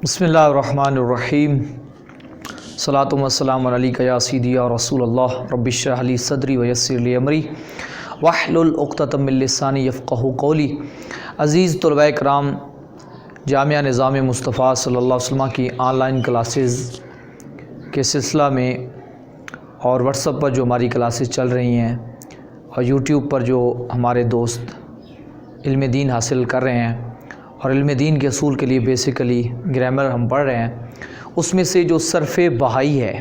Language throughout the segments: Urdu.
بسم اللہ الرحمن الرحیم صلاۃ والسلام علیک یا سیدی یا رسول اللہ رب اشرح لی صدری ویسر لی امری واحلل عقدۃ من لسانی یفقہوا قولی۔ عزیز طلباء کرام، جامعہ نظام مصطفیٰ صلی اللہ علیہ وسلم کی آن لائن کلاسز کے سلسلہ میں اور واٹس ایپ پر جو ہماری کلاسز چل رہی ہیں اور یوٹیوب پر جو ہمارے دوست علم دین حاصل کر رہے ہیں اور علم دین کے اصول کے لیے بیسیکلی گرامر ہم پڑھ رہے ہیں، اس میں سے جو صرف بہائی ہے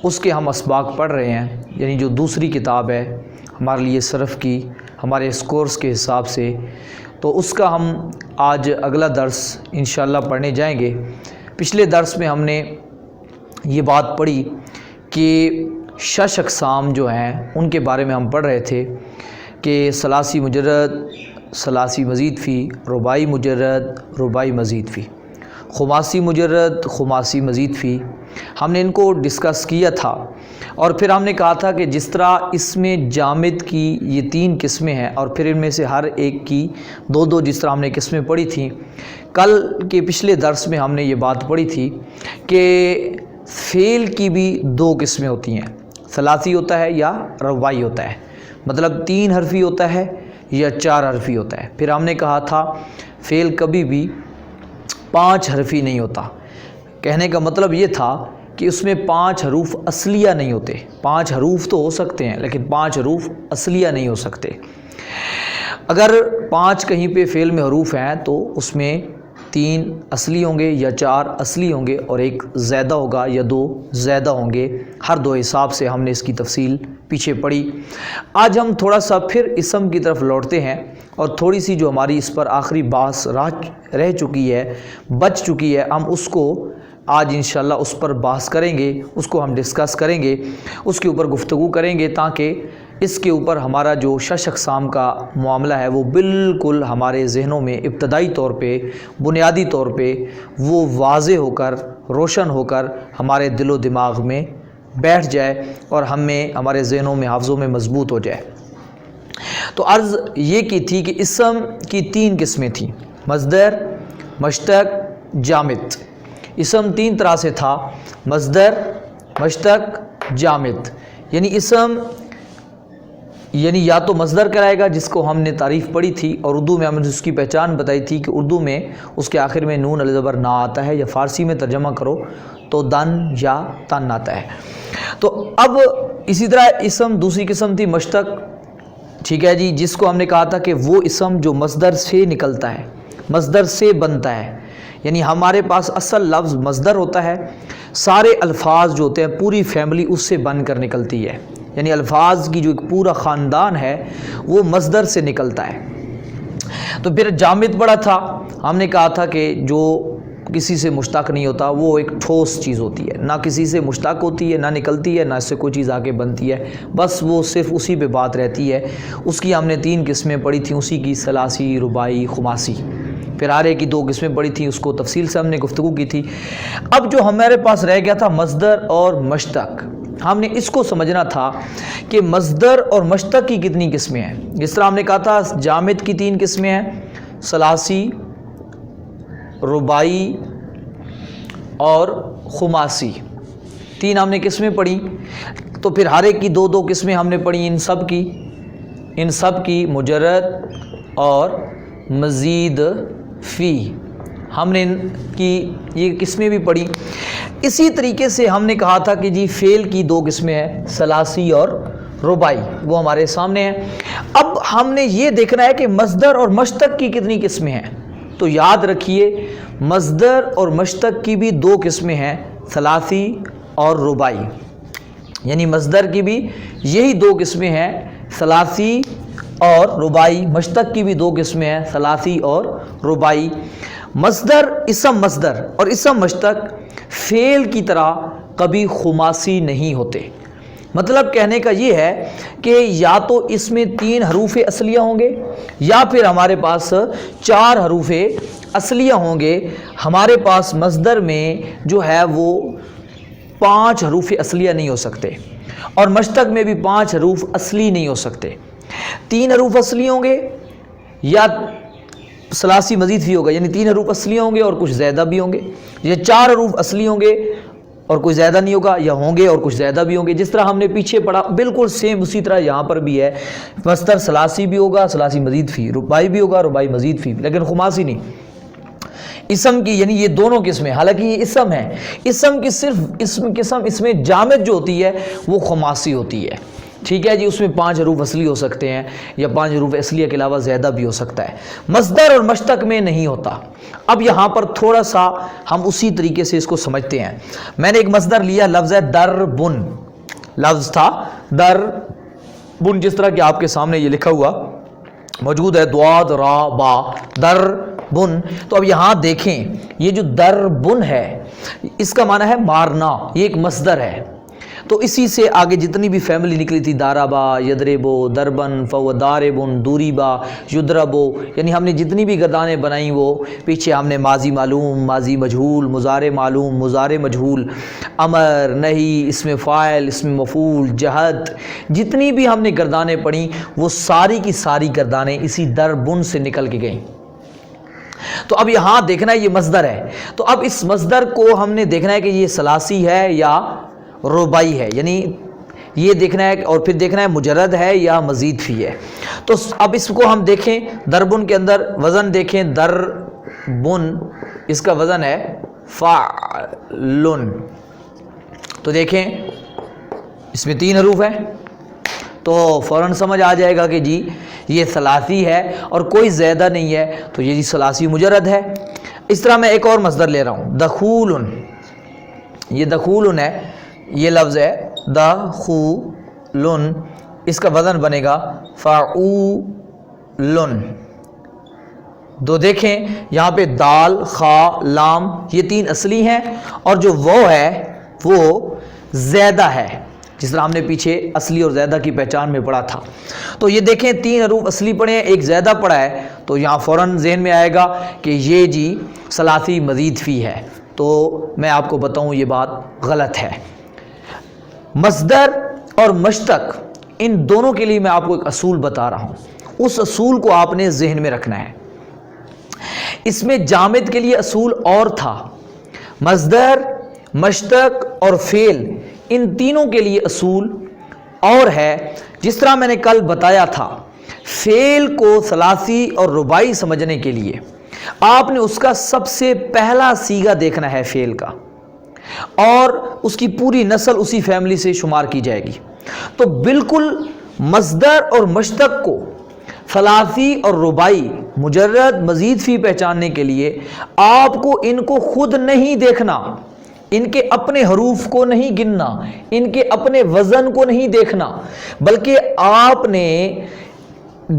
اس کے ہم اسباق پڑھ رہے ہیں، یعنی جو دوسری کتاب ہے ہمارے لیے صرف کی ہمارے اس کورس کے حساب سے، تو اس کا ہم آج اگلا درس انشاءاللہ پڑھنے جائیں گے۔ پچھلے درس میں ہم نے یہ بات پڑھی کہ شش اقسام جو ہیں ان کے بارے میں ہم پڑھ رہے تھے کہ ثلاثی مجرد، ثلاثی مزید فی، رباعی مجرد، رباعی مزید فی، خماسی مجرد، خماسی مزید فی۔ ہم نے ان کو ڈسکس کیا تھا اور پھر ہم نے کہا تھا کہ جس طرح اس میں جامد کی یہ تین قسمیں ہیں اور پھر ان میں سے ہر ایک کی دو دو جس طرح ہم نے قسمیں پڑھی تھیں، کل کے پچھلے درس میں ہم نے یہ بات پڑھی تھی کہ فعل کی بھی دو قسمیں ہوتی ہیں، ثلاثی ہوتا ہے یا رباعی ہوتا ہے، مطلب تین حرفی ہوتا ہے یا چار حرفی ہوتا ہے۔ پھر ہم نے کہا تھا فعل کبھی بھی پانچ حرفی نہیں ہوتا، کہنے کا مطلب یہ تھا کہ اس میں پانچ حروف اصلیہ نہیں ہوتے، پانچ حروف تو ہو سکتے ہیں لیکن پانچ حروف اصلیہ نہیں ہو سکتے۔ اگر پانچ کہیں پہ فعل میں حروف ہیں تو اس میں تین اصلی ہوں گے یا چار اصلی ہوں گے اور ایک زیادہ ہوگا یا دو زیادہ ہوں گے، ہر دو حساب سے ہم نے اس کی تفصیل پیچھے پڑھی۔ آج ہم تھوڑا سا پھر اسم کی طرف لوٹتے ہیں اور تھوڑی سی جو ہماری اس پر آخری بحث رہ چکی ہے، بچ چکی ہے، ہم اس کو آج انشاءاللہ اس پر بحث کریں گے، اس کو ہم ڈسکس کریں گے، اس کے اوپر گفتگو کریں گے تاکہ اس کے اوپر ہمارا جو شش اقسام کا معاملہ ہے وہ بالکل ہمارے ذہنوں میں ابتدائی طور پہ، بنیادی طور پہ وہ واضح ہو کر، روشن ہو کر ہمارے دل و دماغ میں بیٹھ جائے اور ہمارے ذہنوں میں، حافظوں میں مضبوط ہو جائے۔ تو عرض یہ کی تھی کہ اسم کی تین قسمیں تھیں، مصدر، مشتق، جامد۔ اسم تین طرح سے تھا، مصدر، مشتق، جامد۔ یعنی اسم یعنی یا تو مصدر کرائے گا جس کو ہم نے تعریف پڑھی تھی اور اردو میں ہم نے اس کی پہچان بتائی تھی کہ اردو میں اس کے آخر میں نون علیہ زبر نہ آتا ہے، یا فارسی میں ترجمہ کرو تو دن یا تن آتا ہے۔ تو اب اسی طرح اسم دوسری قسم تھی مشتق، ٹھیک ہے جی، جس کو ہم نے کہا تھا کہ وہ اسم جو مصدر سے نکلتا ہے، مصدر سے بنتا ہے، یعنی ہمارے پاس اصل لفظ مصدر ہوتا ہے، سارے الفاظ جو ہوتے ہیں پوری فیملی اس سے بن کر نکلتی ہے، یعنی الفاظ کی جو ایک پورا خاندان ہے وہ مصدر سے نکلتا ہے۔ تو پھر جامد بڑا تھا، ہم نے کہا تھا کہ جو کسی سے مشتق نہیں ہوتا، وہ ایک ٹھوس چیز ہوتی ہے، نہ کسی سے مشتق ہوتی ہے، نہ نکلتی ہے، نہ اس سے کوئی چیز آگے بنتی ہے، بس وہ صرف اسی پہ بات رہتی ہے۔ اس کی ہم نے تین قسمیں پڑھی تھیں، اسی کی ثلاثی، رباعی، خماسی، پھر آرے کی دو قسمیں پڑھی تھیں، اس کو تفصیل سے ہم نے گفتگو کی تھی۔ اب جو ہمارے پاس رہ گیا تھا مصدر اور مشتق، ہم نے اس کو سمجھنا تھا کہ مصدر اور مشتق کی کتنی قسمیں ہیں۔ جس طرح ہم نے کہا تھا جامد کی تین قسمیں ہیں، ثلاثی، رباعی اور خماسی، تین ہم نے قسمیں پڑھی۔ تو پھر ہر ایک کی دو دو قسمیں ہم نے پڑھی، ان سب کی مجرد اور مزید فی، ہم نے ان کی یہ قسمیں بھی پڑھی۔ اسی طریقے سے ہم نے کہا تھا کہ جی فعل کی دو قسمیں ہیں، ثلاثی اور رباعی، وہ ہمارے سامنے ہیں۔ اب ہم نے یہ دیکھنا ہے کہ مصدر اور مشتق کی کتنی قسمیں ہیں۔ تو یاد رکھیے مصدر اور مشتق کی بھی دو قسمیں ہیں، ثلاثی اور رباعی، یعنی مصدر کی بھی یہی دو قسمیں ہیں، ثلاثی اور رباعی، مشتق کی بھی دو قسمیں ہیں، ثلاثی اور رباعی۔ مصدر، اسم مصدر اور اسم مشتق فعل کی طرح کبھی خماسی نہیں ہوتے۔ مطلب کہنے کا یہ ہے کہ یا تو اس میں تین حروف اصلیہ ہوں گے یا پھر ہمارے پاس چار حروف اصلیہ ہوں گے۔ ہمارے پاس مصدر میں جو ہے وہ پانچ حروف اصلیہ نہیں ہو سکتے اور مشتق میں بھی پانچ حروف اصلی نہیں ہو سکتے۔ تین حروف اصلی ہوں گے یا ثلاثی مزید فی ہوگا، یعنی 3 حروف اصلی ہوں گے اور کچھ زیادہ بھی ہوں گے، یا 4 حروف اصلی ہوں گے اور کوئی زیادہ نہیں ہوگا، یا ہوں گے اور کچھ زیادہ بھی ہوں گے. جس طرح ہم نے پیچھے پڑھا بالکل سیم اسی طرح یہاں پر بھی ہے. مصدر ثلاثی بھی ہوگا، ثلاثی مزید فی، رباعی بھی ہوگا، رباعی مزید فی، لیکن خماسی نہیں. اسم کی یعنی یہ دونوں قسمیں، حالانکہ یہ اسم ہے، اسم کی صرف قسم اس میں جامد جو ہوتی ہے وہ خماسی ہوتی ہے. ٹھیک ہے جی، اس میں 5 حروف اصلی ہو سکتے ہیں یا 5 حروف اصلیہ کے علاوہ زیادہ بھی ہو سکتا ہے. مصدر اور مشتق میں نہیں ہوتا. اب یہاں پر تھوڑا سا ہم اسی طریقے سے اس کو سمجھتے ہیں. میں نے ایک مصدر لیا، لفظ ہے دربن، لفظ تھا دربن، جس طرح کہ آپ کے سامنے یہ لکھا ہوا موجود ہے، دواد را با دربن. تو اب یہاں دیکھیں یہ جو دربن ہے اس کا معنی ہے مارنا، یہ ایک مصدر ہے. تو اسی سے آگے جتنی بھی فیملی نکلی تھی، دارابا، یدربو، دربن، فو داربن، دوریبا، یدربو، یعنی ہم نے جتنی بھی گردانیں بنائیں وہ پیچھے ہم نے ماضی معلوم، ماضی مجہول، مضارع معلوم، مضارع مجہول، امر، نہی، اسم فاعل، اسم مفعول، جہت، جتنی بھی ہم نے گردانیں پڑھیں وہ ساری کی ساری گردانیں اسی دربن سے نکل کے گئیں. تو اب یہاں دیکھنا ہے یہ مصدر ہے، تو اب اس مصدر کو ہم نے دیکھنا ہے کہ یہ ثلاثی ہے یا رباعی ہے، یعنی یہ دیکھنا ہے اور پھر دیکھنا ہے مجرد ہے یا مزید فی ہے. تو اب اس کو ہم دیکھیں، دربن کے اندر وزن دیکھیں، دربن اس کا وزن ہے فعلن. تو دیکھیں اس میں 3 حروف ہیں تو فوراً سمجھ آ جائے گا کہ جی یہ ثلاثی ہے اور کوئی زیادہ نہیں ہے، تو یہ جی ثلاثی مجرد ہے. اس طرح میں ایک اور مصدر لے رہا ہوں، دخولن. یہ دخولن ہے، یہ لفظ ہے دخولن، اس کا وزن بنے گا فعولن. تو دیکھیں یہاں پہ دال، خا، لام یہ 3 اصلی ہیں اور جو وہ ہے وہ زیادہ ہے، جس طرح ہم نے پیچھے اصلی اور زیادہ کی پہچان میں پڑھا تھا. تو یہ دیکھیں 3 حروف اصلی پڑھے ہیں، ایک زیادہ پڑھا ہے، تو یہاں فوراً ذہن میں آئے گا کہ یہ جی ثلاثی مزید فی ہے. تو میں آپ کو بتاؤں یہ بات غلط ہے. مصدر اور مشتق ان دونوں کے لیے میں آپ کو ایک اصول بتا رہا ہوں، اس اصول کو آپ نے ذہن میں رکھنا ہے. اس میں جامد کے لیے اصول اور تھا، مصدر، مشتق اور فعل ان تینوں کے لیے اصول اور ہے. جس طرح میں نے کل بتایا تھا، فعل کو ثلاثی اور رباعی سمجھنے کے لیے آپ نے اس کا سب سے پہلا صیغہ دیکھنا ہے فعل کا، اور اس کی پوری نسل اسی فیملی سے شمار کی جائے گی. تو بالکل مصدر اور مشتق کو ثلاثی اور رباعی مجرد مزید فی پہچاننے کے لیے آپ کو ان کو خود نہیں دیکھنا، ان کے اپنے حروف کو نہیں گننا، ان کے اپنے وزن کو نہیں دیکھنا، بلکہ آپ نے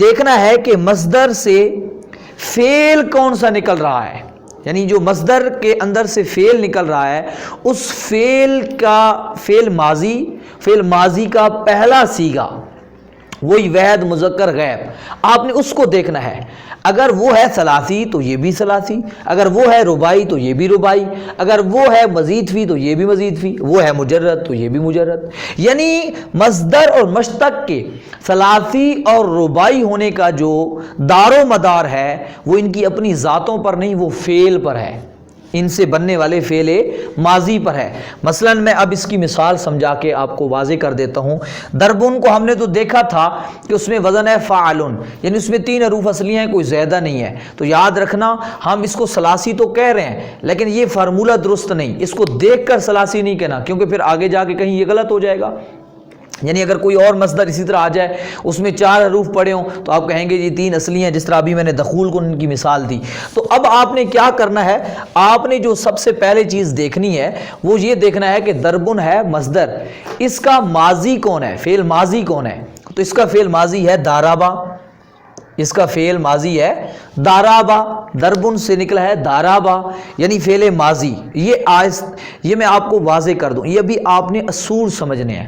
دیکھنا ہے کہ مصدر سے فعل کون سا نکل رہا ہے، یعنی جو مصدر کے اندر سے فعل نکل رہا ہے اس فعل ماضی کا پہلا صیغہ، وہی واحد مذکر غائب، آپ نے اس کو دیکھنا ہے. اگر وہ ہے ثلاثی تو یہ بھی ثلاثی، اگر وہ ہے رباعی تو یہ بھی رباعی، اگر وہ ہے مزید فی تو یہ بھی مزید فی، وہ ہے مجرد تو یہ بھی مجرد. یعنی مصدر اور مشتق کے ثلاثی اور رباعی ہونے کا جو دار و مدار ہے وہ ان کی اپنی ذاتوں پر نہیں، وہ فعل پر ہے، ان سے بننے والے فعل ماضی پر ہے. مثلا میں اب اس کی مثال سمجھا کے آپ کو واضح کر دیتا ہوں. دربن کو ہم نے تو دیکھا تھا کہ اس میں وزن ہے فعلن، یعنی اس میں 3 حروف اصلی ہیں، کوئی زیادہ نہیں ہے. تو یاد رکھنا ہم اس کو ثلاثی تو کہہ رہے ہیں لیکن یہ فارمولہ درست نہیں، اس کو دیکھ کر ثلاثی نہیں کہنا، کیونکہ پھر آگے جا کے کہیں یہ غلط ہو جائے گا. یعنی اگر کوئی اور مصدر اسی طرح آ جائے اس میں 4 حروف پڑے ہوں تو آپ کہیں گے یہ 3 اصلی ہیں، جس طرح ابھی میں نے دخول کو ان کی مثال دی. تو اب آپ نے کیا کرنا ہے، آپ نے جو سب سے پہلے چیز دیکھنی ہے وہ یہ دیکھنا ہے کہ دربن ہے مصدر، اس کا ماضی کون ہے، فعل ماضی کون ہے. تو اس کا فعل ماضی ہے دارابا، اس کا فعل ماضی ہے دارابا، دربن سے نکلا ہے دارابا یعنی فعل ماضی. یہ میں آپ کو واضح کر دوں، یہ بھی آپ نے اصول سمجھنے ہیں.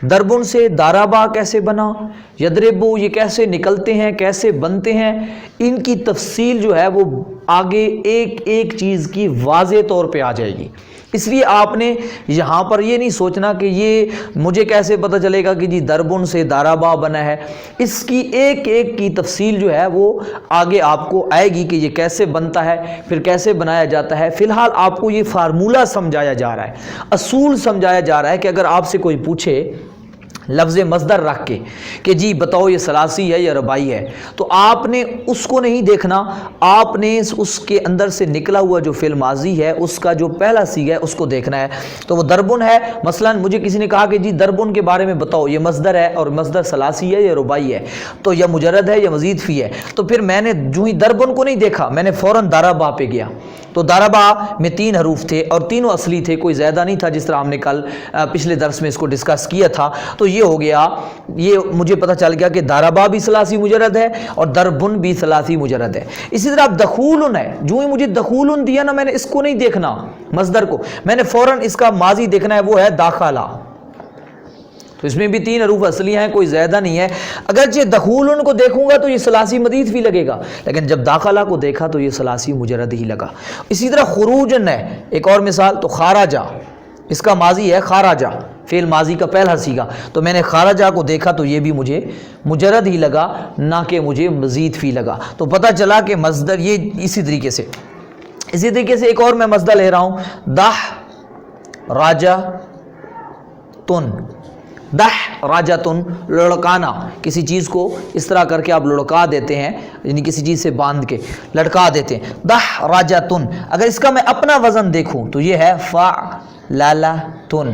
دربن سے دارابا کیسے بنا، یدربو یہ کیسے نکلتے ہیں، کیسے بنتے ہیں، ان کی تفصیل جو ہے وہ آگے ایک ایک چیز کی واضح طور پہ آ جائے گی۔ اس لیے آپ نے یہاں پر یہ نہیں سوچنا کہ یہ مجھے کیسے پتہ چلے گا کہ جی دربن سے دارابا بنا ہے، اس کی ایک ایک کی تفصیل جو ہے وہ آگے آپ کو آئے گی کہ یہ کیسے بنتا ہے، پھر کیسے بنایا جاتا ہے۔ فی الحال آپ کو یہ فارمولہ سمجھایا جا رہا ہے، اصول سمجھایا جا رہا ہے کہ اگر آپ سے کوئی پوچھے لفظ مصدر رکھ کے کہ جی بتاؤ یہ ثلاثی ہے یا رباعی ہے، تو آپ نے اس کو نہیں دیکھنا، آپ نے اس کے اندر سے نکلا ہوا جو فعل ماضی ہے اس کا جو پہلا صیغہ ہے اس کو دیکھنا ہے۔ تو وہ دربن ہے، مثلا مجھے کسی نے کہا کہ جی دربن کے بارے میں بتاؤ، یہ مصدر ہے اور مصدر ثلاثی ہے یا رباعی ہے، تو یا مجرد ہے یا مزید فی ہے، تو پھر میں نے جو ہی دربن کو نہیں دیکھا، میں نے فوراً دارابا پہ گیا۔ تو دارابا میں 3 حروف تھے اور تینوں اصلی تھے، کوئی زیادہ نہیں تھا، جس طرح ہم نے کل پچھلے درس میں اس کو ڈسکس کیا تھا۔ تو یہ ہو گیا، یہ مجھے پتہ چل گیا کہ دارابا بھی ثلاثی مجرد ہے اور دربن بھی ثلاثی مجرد ہے۔ اسی طرح اب دخولن ہے، جو ہی مجھے دخولن دیا نا، میں نے اس کو نہیں دیکھنا مصدر کو، میں نے فوراً اس کا ماضی دیکھنا ہے، وہ ہے داخلہ۔ تو اس میں بھی 3 حروف اصلی ہیں، کوئی زیادہ نہیں ہے۔ اگرچہ دخولن کو دیکھوں گا تو یہ ثلاثی مزید بھی لگے گا، لیکن جب داخلہ کو دیکھا تو یہ ثلاثی مجرد ہی لگا۔ اسی طرح خروجن ہے، ایک اور مثال، تو خارجہ، اس کا ماضی ہے خارجہ، فعل ماضی کا پہلا صیغہ، تو میں نے خارجہ کو دیکھا تو یہ بھی مجھے مجرد ہی لگا، نہ کہ مجھے مزید فی لگا۔ تو پتہ چلا کہ مصدر یہ اسی طریقے سے ایک اور میں مصدر لے رہا ہوں، دح راجہ تن، دح راجتن، لڑکانا، کسی چیز کو اس طرح کر کے آپ لڑکا دیتے ہیں، یعنی کسی چیز سے باندھ کے لڑکا دیتے ہیں، دح راجتن۔ اگر اس کا میں اپنا وزن دیکھوں تو یہ ہے فعللتن،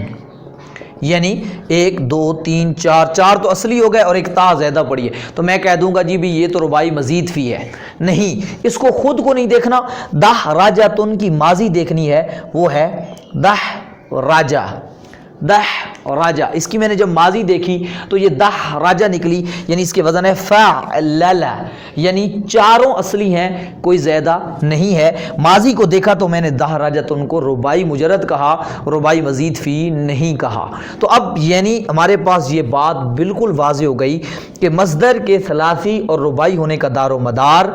یعنی 1 2 3 4 تو اصلی ہو گئے اور ایک تا زیادہ پڑی ہے، تو میں کہہ دوں گا جی بھی یہ تو رباعی مزید فی ہے۔ نہیں، اس کو خود کو نہیں دیکھنا، دح راجتن کی ماضی دیکھنی ہے، وہ ہے دح راجہ، دح راجہ۔ اس کی میں نے جب ماضی دیکھی تو یہ دح راجہ نکلی، یعنی اس کے وزن ہے فعلل، یعنی 4 اصلی ہیں، کوئی زیادہ نہیں ہے۔ ماضی کو دیکھا تو میں نے دح راجتن کو رباعی مجرد کہا، رباعی مزید فی نہیں کہا۔ تو اب یعنی ہمارے پاس یہ بات بالکل واضح ہو گئی کہ مصدر کے ثلاثی اور رباعی ہونے کا دار و مدار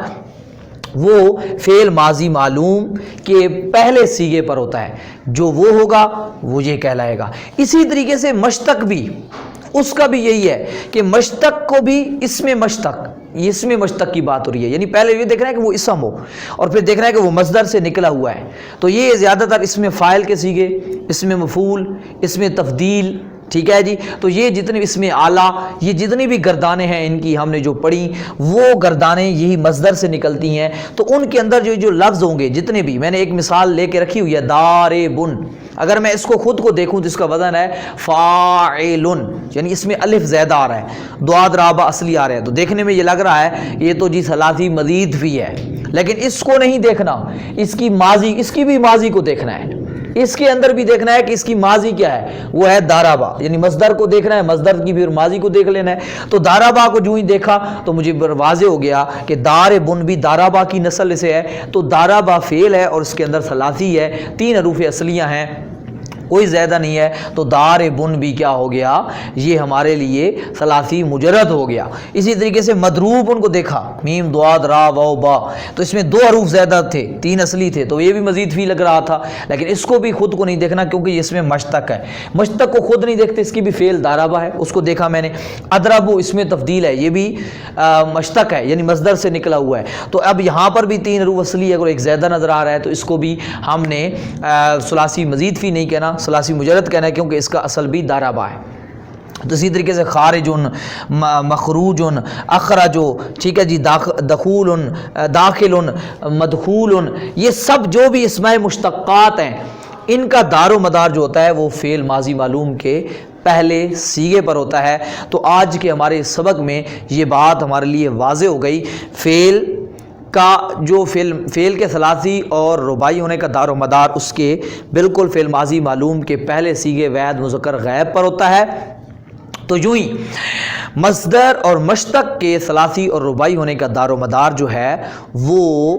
وہ فعل ماضی معلوم کے پہلے صیغے پر ہوتا ہے، جو وہ ہوگا وہ یہ کہلائے گا۔ اسی طریقے سے مشتق بھی، اس کا بھی یہی ہے کہ مشتق کو بھی اسم مشتق کی بات ہو رہی ہے، یعنی پہلے یہ دیکھنا ہے کہ وہ اسم ہو اور پھر دیکھنا ہے کہ وہ مصدر سے نکلا ہوا ہے۔ تو یہ زیادہ تر اسم فاعل کے صیغے، اسم مفعول، اسم تفضیل، ٹھیک ہے جی۔ تو یہ جتنے اسم اعلیٰ، یہ جتنی بھی گردانیں ہیں ان کی ہم نے جو پڑھی، وہ گردانیں یہی مصدر سے نکلتی ہیں۔ تو ان کے اندر جو لفظ ہوں گے جتنے بھی، میں نے ایک مثال لے کے رکھی ہوئی ہے، داربن، اگر میں اس کو خود کو دیکھوں تو اس کا وزن ہے فاعلن، یعنی اس میں الف زیادہ آ رہا ہے، دعاد رابع اصلی آ رہے ہیں، تو دیکھنے میں یہ لگ رہا ہے یہ تو جی ثلاثی مزید فی ہے، لیکن اس کو نہیں دیکھنا، اس کی ماضی، اس کی بھی ماضی کو دیکھنا ہے، اس کے اندر بھی دیکھنا ہے کہ اس کی ماضی کیا ہے، وہ ہے دارابا، یعنی مصدر کو دیکھنا ہے، مصدر کی بھی ماضی کو دیکھ لینا ہے۔ تو دارابا کو جو ہی دیکھا تو مجھے واضح ہو گیا کہ داربن بھی دارابا کی نسل سے ہے، تو دارابا فعل ہے اور اس کے اندر ثلاثی ہے، 3 حروف اصلیہ ہیں، کوئی زیادہ نہیں ہے، تو داربن بھی کیا ہو گیا، یہ ہمارے لیے ثلاثی مجرد ہو گیا۔ اسی طریقے سے مضروب ان کو دیکھا، میم دعاد را واو با، تو اس میں 2 حروف زیادہ تھے، 3 اصلی تھے، تو یہ بھی مزید فی لگ رہا تھا، لیکن اس کو بھی خود کو نہیں دیکھنا کیونکہ اس میں مشتق ہے، مشتق کو خود نہیں دیکھتے، اس کی بھی فعل دارابا ہے، اس کو دیکھا میں نے۔ اضربو اس میں تفضیل ہے، یہ بھی مشتق ہے، یعنی مصدر سے نکلا ہوا ہے، تو اب یہاں پر بھی 3 حروف اصلی ہے، اگر ایک زیادہ نظر آ رہا ہے تو اس کو بھی ہم نے ثلاثی مزید فی نہیں کہنا، ثلاثی مجرد کہنا ہے، کیونکہ اس کا اصل بھی دارابا ہے۔ تو اسی طریقے سے خارجن، مخروجن، اخرجو، ٹھیک ہے جی، دخولن، داخلن، مدخولن، یہ سب جو بھی اسماء مشتقات ہیں ان کا دار و مدار جو ہوتا ہے وہ فعل ماضی معلوم کے پہلے صیغے پر ہوتا ہے۔ تو آج کے ہمارے سبق میں یہ بات ہمارے لیے واضح ہو گئی، فعل کا جو فعل کے ثلاثی اور رباعی ہونے کا دار و مدار اس کے بالکل فعل ماضی معلوم کے پہلے صیغے واحد مذکر غائب پر ہوتا ہے۔ تو یوں ہی مصدر اور مشتق کے ثلاثی اور رباعی ہونے کا دار و مدار جو ہے وہ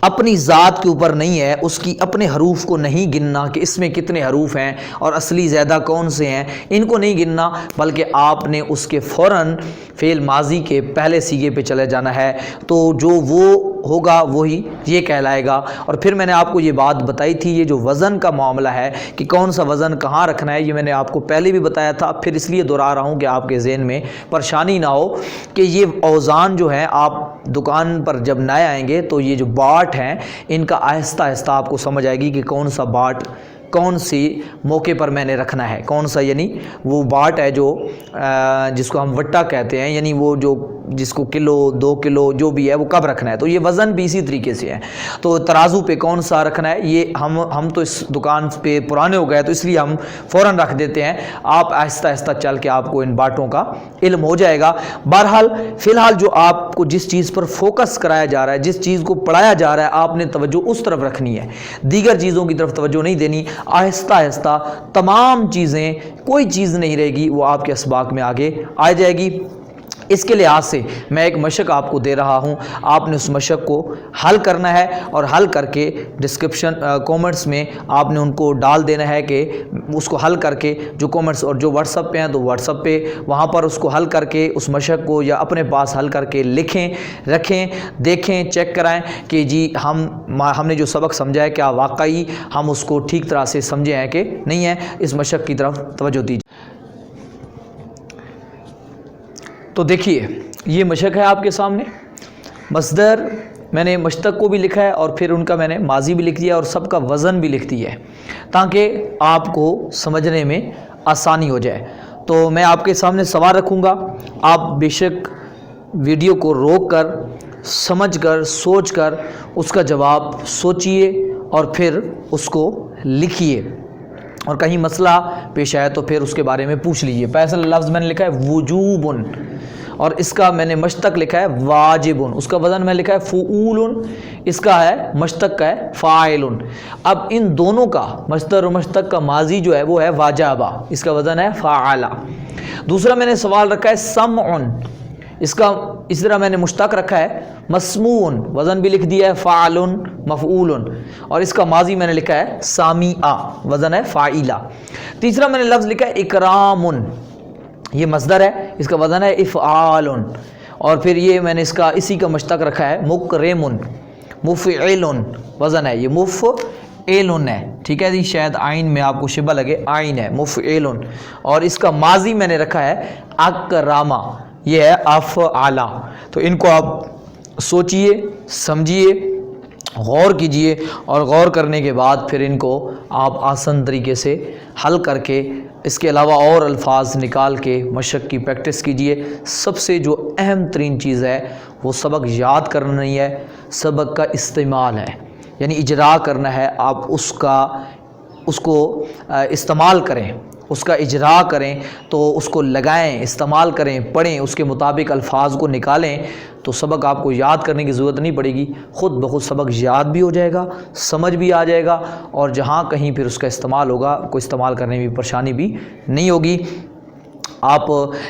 اپنی ذات کے اوپر نہیں ہے، اس کی اپنے حروف کو نہیں گننا کہ اس میں کتنے حروف ہیں اور اصلی زیادہ کون سے ہیں، ان کو نہیں گننا، بلکہ آپ نے اس کے فوراً فعل ماضی کے پہلے صیغے پہ چلے جانا ہے، تو جو وہ ہوگا وہی یہ کہلائے گا۔ اور پھر میں نے آپ کو یہ بات بتائی تھی، یہ جو وزن کا معاملہ ہے کہ کون سا وزن کہاں رکھنا ہے، یہ میں نے آپ کو پہلے بھی بتایا تھا، پھر اس لیے دہرا رہا ہوں کہ آپ کے ذہن میں پریشانی نہ ہو کہ یہ اوزان جو ہیں آپ دکان پر جب نئے آئیں گے تو یہ جو باٹ ہیں ان کا آہستہ آہستہ آپ کو سمجھ آئے گی کہ کون سا باٹ کون سی موقع پر میں نے رکھنا ہے، کون سا یعنی وہ باٹ ہے جو جس کو ہم وٹا کہتے ہیں، یعنی وہ جو جس کو کلو 2 کلو جو بھی ہے وہ کب رکھنا ہے، تو یہ وزن بھی اسی طریقے سے ہے۔ تو ترازو پہ کون سا رکھنا ہے، یہ ہم تو اس دکان پہ پرانے ہو گئے تو اس لیے ہم فوراً رکھ دیتے ہیں، آپ آہستہ آہستہ چل کے آپ کو ان باٹوں کا علم ہو جائے گا۔ بہرحال فی الحال جو آپ کو جس چیز پر فوکس کرایا جا رہا ہے، جس چیز کو پڑھایا جا رہا ہے، آپ نے توجہ اس طرف رکھنی ہے، دیگر چیزوں کی طرف توجہ نہیں دینی۔ آہستہ آہستہ تمام چیزیں، کوئی چیز نہیں رہے گی، وہ آپ کے اسباق میں آگے آ جائے گی۔ اس کے لحاظ سے میں ایک مشق آپ کو دے رہا ہوں، آپ نے اس مشق کو حل کرنا ہے اور حل کر کے ڈسکرپشن کومنٹس میں آپ نے ان کو ڈال دینا ہے کہ اس کو حل کر کے جو کومنٹس اور جو واٹس ایپ پہ ہیں تو واٹس ایپ پہ وہاں پر اس کو حل کر کے اس مشق کو یا اپنے پاس حل کر کے لکھیں، رکھیں، دیکھیں، چیک کرائیں کہ جی ہم نے جو سبق سمجھا ہے کیا واقعی ہم اس کو ٹھیک طرح سے سمجھے ہیں کہ نہیں ہے، اس مشق کی طرف توجہ دیجیے۔ تو دیکھیے یہ مشق ہے آپ کے سامنے، مصدر میں نے مشتق کو بھی لکھا ہے اور پھر ان کا میں نے ماضی بھی لکھ دیا اور سب کا وزن بھی لکھ دیا ہے تاکہ آپ کو سمجھنے میں آسانی ہو جائے۔ تو میں آپ کے سامنے سوال رکھوں گا، آپ بے شک ویڈیو کو روک کر سمجھ کر سوچ کر اس کا جواب سوچئے اور پھر اس کو لکھیے، اور کہیں مسئلہ پیش آئے تو پھر اس کے بارے میں پوچھ لیجئے۔ پہلا لفظ میں نے لکھا ہے وجوبن اور اس کا میں نے مشتق لکھا ہے واجبن، اس کا وزن میں لکھا ہے فعولن، اس کا ہے مشتق کا ہے فاعلن۔ اب ان دونوں کا مصدر و مشتق کا ماضی جو ہے وہ ہے واجبہ، اس کا وزن ہے فعلا۔ دوسرا میں نے سوال رکھا ہے سمعن، اس کا اس طرح میں نے مشتق رکھا ہے مسموعن، وزن بھی لکھ دیا ہے فعلن مفعولن، اور اس کا ماضی میں نے لکھا ہے سامعہ، وزن ہے فاعلہ۔ تیسرا میں نے لفظ لکھا ہے اکرامن، یہ مصدر ہے، اس کا وزن ہے افعالن، اور پھر یہ میں نے اس کا اسی کا مشتق رکھا ہے مکرمن، مفعلن، وزن ہے یہ مفعلن ہے، ٹھیک ہے جی، شاید آئین میں آپ کو شبہ لگے، آئین ہے مفعلن، اور اس کا ماضی میں نے رکھا ہے اکرامہ، یہ ہے افعلا۔ تو ان کو آپ سوچئے، سمجھیے، غور کیجئے، اور غور کرنے کے بعد پھر ان کو آپ آسان طریقے سے حل کر کے اس کے علاوہ اور الفاظ نکال کے مشق کی پریکٹس کیجئے۔ سب سے جو اہم ترین چیز ہے وہ سبق یاد کرنا نہیں ہے، سبق کا استعمال ہے، یعنی اجرا کرنا ہے، آپ اس کو استعمال کریں، اس کا اجرا کریں، تو اس کو لگائیں، استعمال کریں، پڑھیں، اس کے مطابق الفاظ کو نکالیں، تو سبق آپ کو یاد کرنے کی ضرورت نہیں پڑے گی، خود بخود سبق یاد بھی ہو جائے گا، سمجھ بھی آ جائے گا، اور جہاں کہیں پھر اس کا استعمال ہوگا کوئی استعمال کرنے میں پریشانی بھی نہیں ہوگی۔ آپ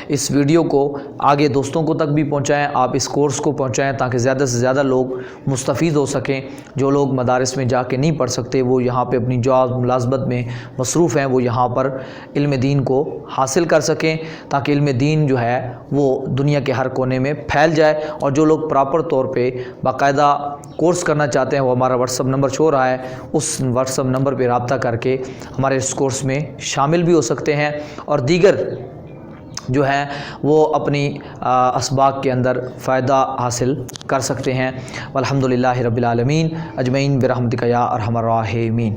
اس ویڈیو کو آگے دوستوں کو تک بھی پہنچائیں، آپ اس کورس کو پہنچائیں تاکہ زیادہ سے زیادہ لوگ مستفید ہو سکیں۔ جو لوگ مدارس میں جا کے نہیں پڑھ سکتے، وہ یہاں پہ اپنی جاب ملازمت میں مصروف ہیں، وہ یہاں پر علم دین کو حاصل کر سکیں تاکہ علم دین جو ہے وہ دنیا کے ہر کونے میں پھیل جائے۔ اور جو لوگ پراپر طور پہ باقاعدہ کورس کرنا چاہتے ہیں، وہ ہمارا واٹس ایپ نمبر چھوڑ رہا ہے، اس واٹس ایپ نمبر پہ رابطہ کر کے ہمارے اس کورس میں شامل بھی ہو سکتے ہیں، اور دیگر جو ہیں وہ اپنی اسباق کے اندر فائدہ حاصل کر سکتے ہیں۔ والحمدللہ رب العالمین اجمعین برحمتک یا ارحم الراحمین۔